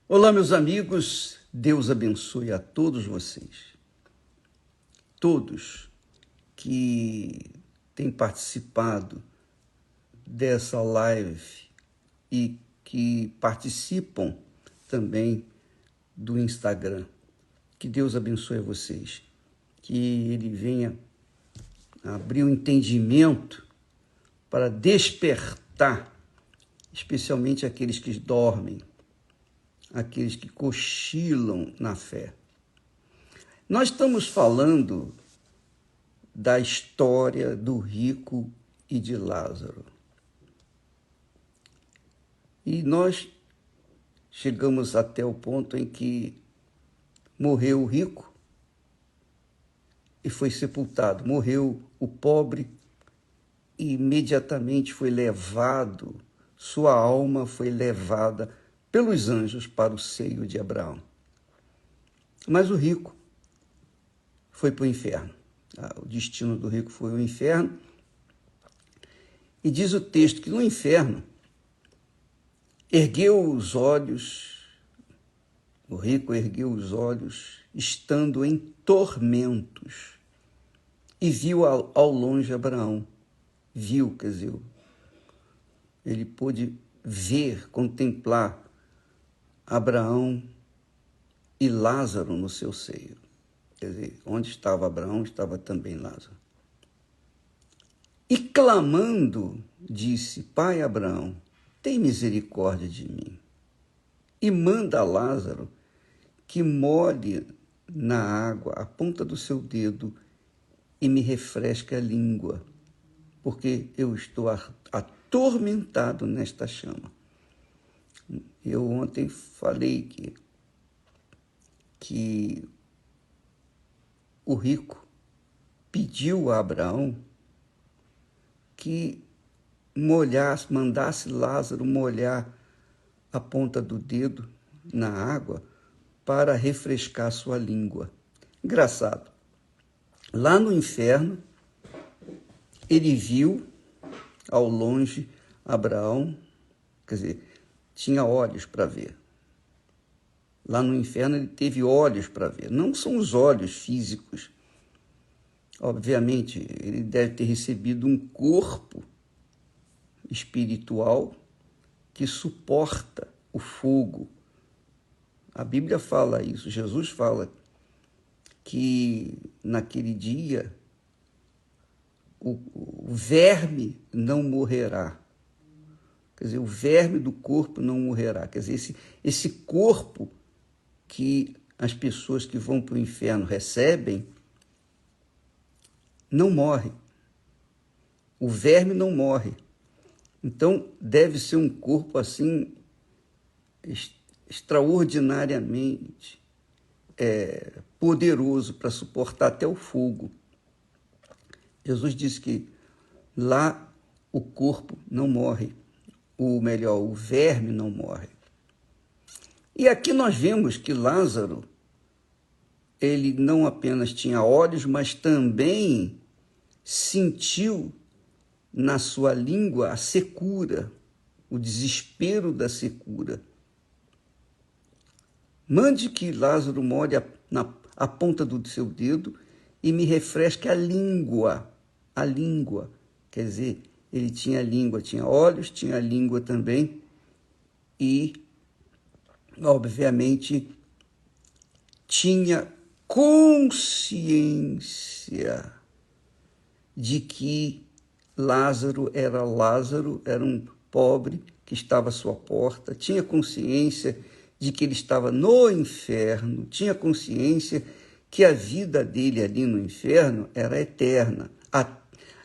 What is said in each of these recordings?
Olá, meus amigos, Deus abençoe a todos vocês. Todos que têm participado dessa live e que participam também do Instagram. Que Deus abençoe vocês. Que Ele venha abrir o entendimento para despertar, especialmente aqueles que dormem, aqueles que cochilam na fé. Nós estamos falando da história do rico e de Lázaro. E nós chegamos até o ponto em que morreu o rico e foi sepultado. Morreu o pobre e imediatamente foi levado, sua alma foi levada pelos anjos para o seio de Abraão. Mas o rico foi para o inferno. O destino do rico foi o inferno. E diz o texto que no inferno ergueu os olhos, o rico ergueu os olhos, estando em tormentos, e viu ao longe Abraão. Viu, quer dizer, ele pôde ver, contemplar Abraão e Lázaro no seu seio. Quer dizer, onde estava Abraão, estava também Lázaro. E clamando, disse: Pai Abraão, tem misericórdia de mim, e manda a Lázaro que molhe na água a ponta do seu dedo e me refresque a língua, porque eu estou atormentado nesta chama. Eu ontem falei que o rico pediu a Abraão que mandasse Lázaro molhar a ponta do dedo na água para refrescar sua língua. Engraçado. Lá no inferno, ele viu ao longe Abraão, quer dizer, tinha olhos para ver. Lá no inferno ele teve olhos para ver. Não são os olhos físicos. Obviamente, ele deve ter recebido um corpo espiritual que suporta o fogo. A Bíblia fala isso, Jesus fala que naquele dia o verme não morrerá. Quer dizer, o verme do corpo não morrerá. Quer dizer, esse corpo que as pessoas que vão para o inferno recebem não morre. O verme não morre. Então, deve ser um corpo assim extraordinariamente poderoso para suportar até o fogo. Jesus disse que lá o corpo não morre, o verme não morre. E aqui nós vemos que Lázaro, ele não apenas tinha olhos, mas também sentiu na sua língua a secura, o desespero da secura. Mande que Lázaro molhe a ponta do seu dedo e me refresque a língua. A língua, quer dizer, ele tinha língua, tinha olhos, tinha língua também e, obviamente, tinha consciência de que Lázaro, era um pobre que estava à sua porta, tinha consciência de que ele estava no inferno, tinha consciência que a vida dele ali no inferno era eterna,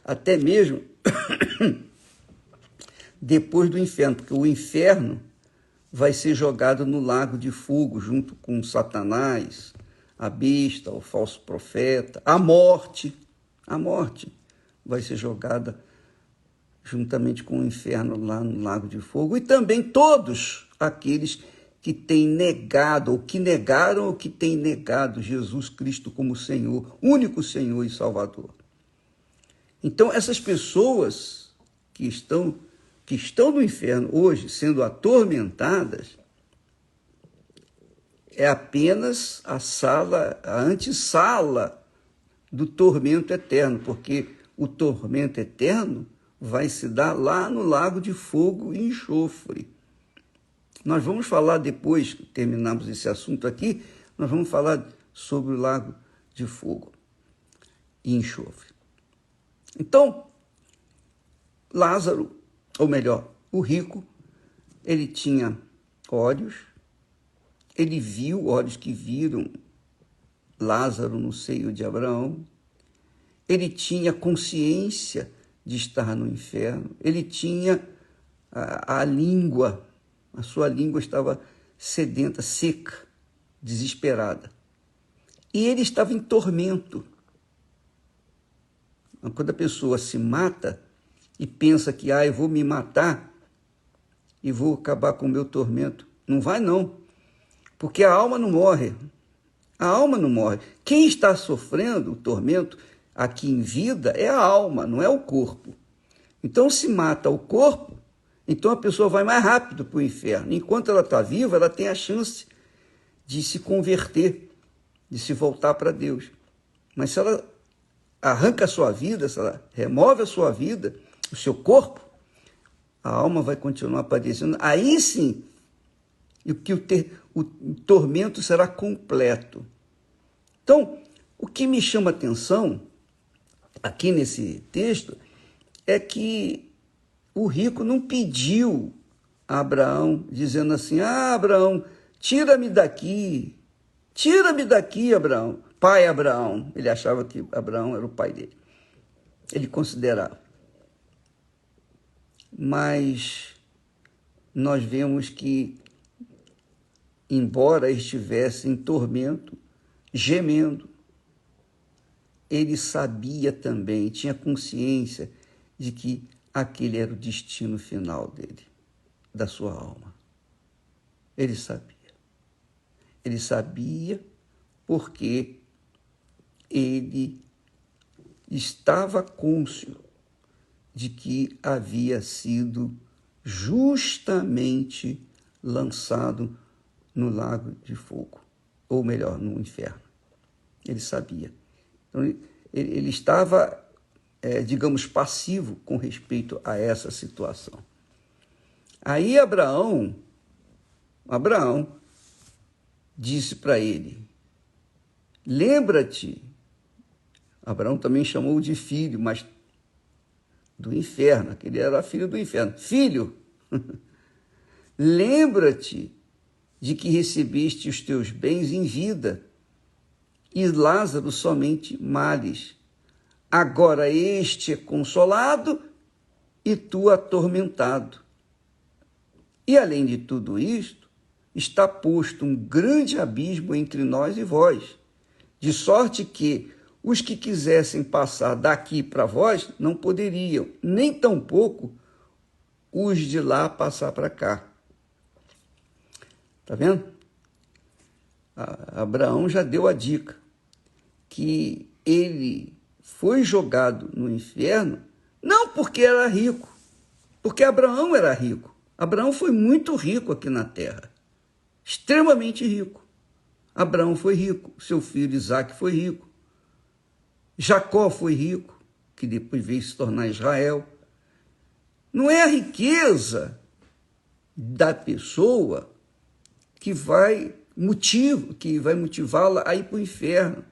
até mesmo depois do inferno, porque o inferno vai ser jogado no lago de fogo junto com Satanás, a besta, o falso profeta, a morte vai ser jogada juntamente com o inferno lá no lago de fogo, e também todos aqueles que têm negado, ou que negaram, ou que têm negado Jesus Cristo como Senhor, único Senhor e Salvador. Então, essas pessoas que estão no inferno hoje, sendo atormentadas, é apenas a antessala do tormento eterno, porque o tormento eterno vai se dar lá no lago de fogo e enxofre. Nós vamos falar depois que terminarmos esse assunto aqui, nós vamos falar sobre o lago de fogo e enxofre. Então, Lázaro, ou melhor, o rico, ele tinha olhos, ele viu, olhos que viram Lázaro no seio de Abraão, ele tinha consciência de estar no inferno, ele tinha a língua, a sua língua estava sedenta, seca, desesperada. E ele estava em tormento. Quando a pessoa se mata e pensa que eu vou me matar e vou acabar com o meu tormento, não vai não, porque a alma não morre. A alma não morre. Quem está sofrendo o tormento aqui em vida é a alma, não é o corpo. Então, se mata o corpo, então a pessoa vai mais rápido para o inferno. Enquanto ela está viva, ela tem a chance de se converter, de se voltar para Deus. Mas se ela arranca a sua vida, se ela remove a sua vida, o seu corpo, a alma vai continuar padecendo. Aí sim, o tormento será completo. Então, o que me chama a atenção aqui nesse texto é que o rico não pediu a Abraão, dizendo assim, Abraão, tira-me daqui, Abraão. Pai Abraão, ele achava que Abraão era o pai dele. Ele considerava. Mas nós vemos que, embora estivesse em tormento, gemendo, ele sabia também, tinha consciência de que aquele era o destino final dele, da sua alma. Ele sabia. Ele sabia porque ele estava cônscio de que havia sido justamente lançado no lago de fogo, ou melhor, no inferno. Ele sabia. Então, ele estava, digamos, passivo com respeito a essa situação. Aí Abraão disse para ele, lembra-te, Abraão também chamou de filho, mas do inferno, que ele era filho do inferno. Filho, lembra-te de que recebeste os teus bens em vida, e Lázaro somente males. Agora este é consolado e tu atormentado. E além de tudo isto, está posto um grande abismo entre nós e vós, de sorte que os que quisessem passar daqui para vós não poderiam, nem tampouco os de lá passar para cá. Está vendo? Abraão já deu a dica que ele foi jogado no inferno não porque era rico, porque Abraão era rico. Abraão foi muito rico aqui na terra, extremamente rico. Abraão foi rico, seu filho Isaque foi rico, Jacó foi rico, que depois veio se tornar Israel. Não é a riqueza da pessoa que vai motivá-la a ir para o inferno.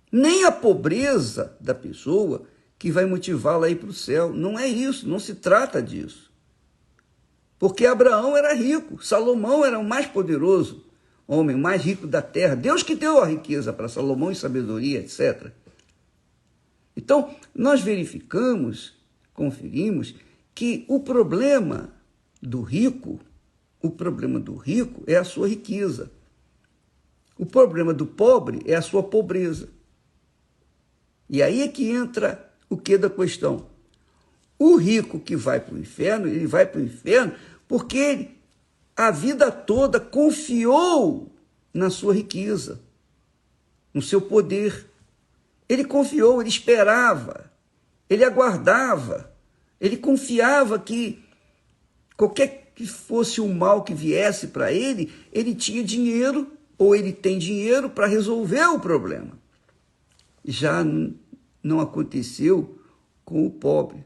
Nem a pobreza da pessoa que vai motivá-la a ir para o céu. Não é isso, não se trata disso. Porque Abraão era rico, Salomão era o mais poderoso homem, o mais rico da terra. Deus que deu a riqueza para Salomão e sabedoria, etc. Então, nós verificamos, conferimos, que o problema do rico é a sua riqueza. O problema do pobre é a sua pobreza. E aí é que entra o que da questão. O rico que vai para o inferno, ele vai para o inferno porque ele, a vida toda, confiou na sua riqueza, no seu poder. Ele confiou, ele esperava, ele aguardava, ele confiava que qualquer que fosse o mal que viesse para ele, ele tinha dinheiro ou ele tem dinheiro para resolver o problema. Já não aconteceu com o pobre.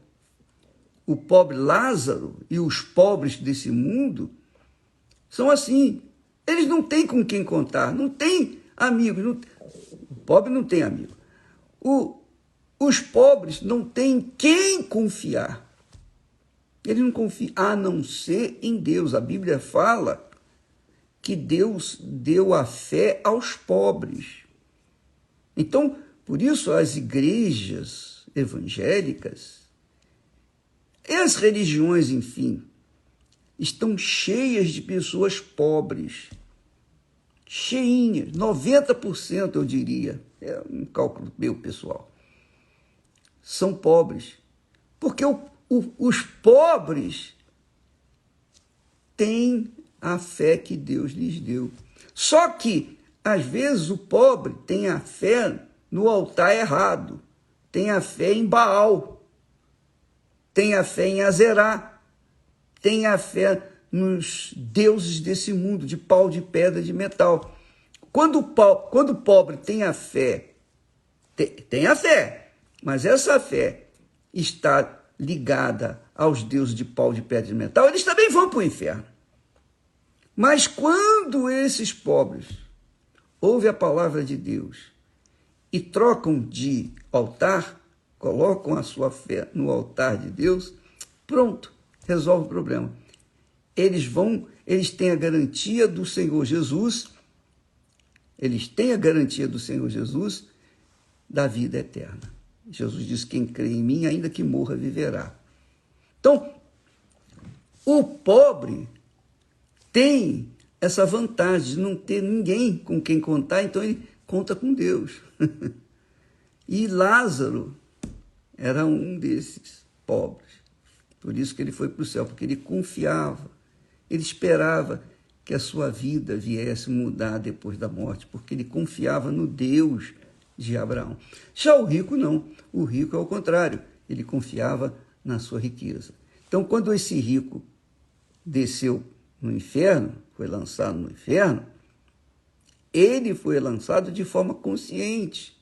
O pobre Lázaro e os pobres desse mundo são assim. Eles não têm com quem contar, não têm amigos. O pobre não tem amigo. Os pobres não têm quem confiar. Ele não confia, a não ser em Deus. A Bíblia fala que Deus deu a fé aos pobres. Então, por isso as igrejas evangélicas e as religiões, enfim, estão cheias de pessoas pobres. Cheinhas, 90% eu diria, é um cálculo meu pessoal, são pobres. Porque os pobres têm a fé que Deus lhes deu. Só que, às vezes, o pobre tem a fé no altar errado, tem a fé em Baal, tem a fé em Azerá, tem a fé nos deuses desse mundo, de pau, de pedra, de metal. Quando o pobre tem a fé, mas essa fé está ligada aos deuses de pau, de pedra, de metal, eles também vão para o inferno. Mas quando esses pobres ouvem a palavra de Deus e trocam de altar, colocam a sua fé no altar de Deus, pronto, resolve o problema. Eles têm a garantia do Senhor Jesus, da vida eterna. Jesus disse, quem crê em mim, ainda que morra, viverá. Então, o pobre tem essa vantagem de não ter ninguém com quem contar, então ele conta com Deus. E Lázaro era um desses pobres. Por isso que ele foi para o céu, porque ele confiava, ele esperava que a sua vida viesse mudar depois da morte, porque ele confiava no Deus de Abraão. Já o rico não, o rico é o contrário, ele confiava na sua riqueza. Então, quando esse rico desceu no inferno, foi lançado no inferno, ele foi lançado de forma consciente.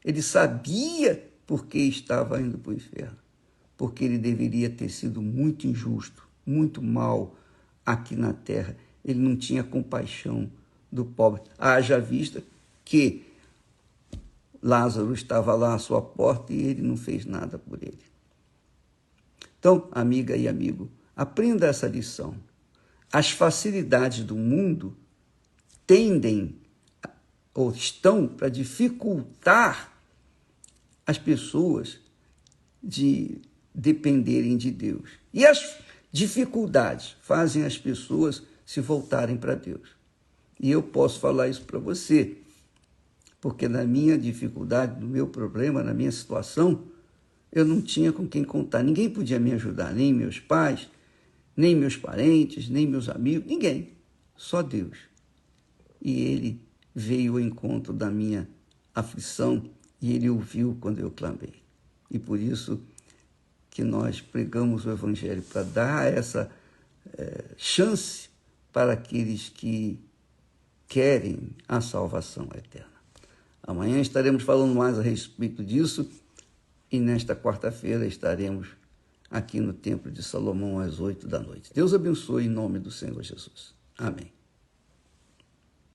Ele sabia por que estava indo para o inferno, porque ele deveria ter sido muito injusto, muito mal aqui na terra. Ele não tinha compaixão do pobre. Haja vista que Lázaro estava lá à sua porta e ele não fez nada por ele. Então, amiga e amigo, aprenda essa lição. As facilidades do mundo tendem ou estão para dificultar as pessoas de dependerem de Deus. E as dificuldades fazem as pessoas se voltarem para Deus. E eu posso falar isso para você, porque na minha dificuldade, no meu problema, na minha situação, eu não tinha com quem contar. Ninguém podia me ajudar, nem meus pais, nem meus parentes, nem meus amigos, ninguém. Só Deus. E Ele veio ao encontro da minha aflição e Ele ouviu quando eu clamei. E por isso que nós pregamos o Evangelho, para dar essa chance para aqueles que querem a salvação eterna. Amanhã estaremos falando mais a respeito disso e nesta quarta-feira estaremos aqui no Templo de Salomão às 8 da noite. Deus abençoe em nome do Senhor Jesus. Amém.